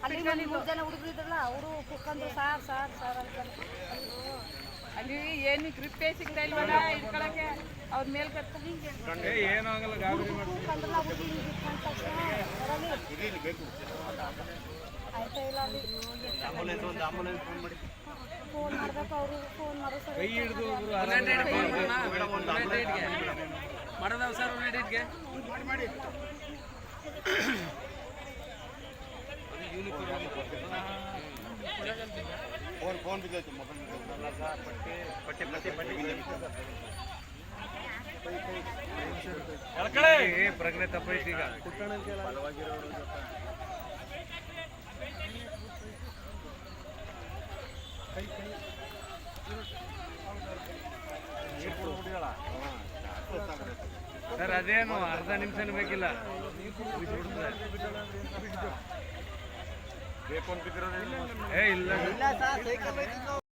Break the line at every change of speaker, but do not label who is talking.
ಅಲ್ಲಿ 3 ಜನ ಹುಡುಗರು ಇದ್ರಲ್ಲ ಅವರು ಕುತ್ಕೊಂಡು ಸಾರ್ ಸಾರ್ ಸಾರ್ ಅಂತ ಅಲ್ಲಿ ಏನು ಗ್ರಿಪ್ಪೇ ಸಿಗ್ತಾ ಇಲ್ವಲ್ಲ ಇಟ್ಕೊಳಕ್ಕೆ ಅವ್ರ ಮೇಲ್ ಕಟ್ಕೊಂಡು
ಏನಾಗಲ್ಲ ಗಾಬರಿ
ಆಯ್ತಾ ಇಲ್ಲ ಅಲ್ಲಿ ಫೋನ್ ಮಾಡ್ಬೇಕು ಅವರು ಫೋನ್ ಮಾಡೋ ಸರ್
ಕೈ ಹಿಡಿದು
ಮಾಡೋದವ ಸರ್ ರೆಡಿಟ್ಗೆ ಮಾಡಿ
ಫೋನ್ ಬಿದ್ದೈತೆ
ಪ್ರಜ್ಞೆ ತಪ್ಪೈತಿ ಈಗ ಸರ್ ಅದೇನು ಅರ್ಧ ನಿಮಿಷನೂ ಬೇಕಿಲ್ಲ
ಬೇಕು ಅಂತಿದ್ದೀರ
ಏ ಇಲ್ಲ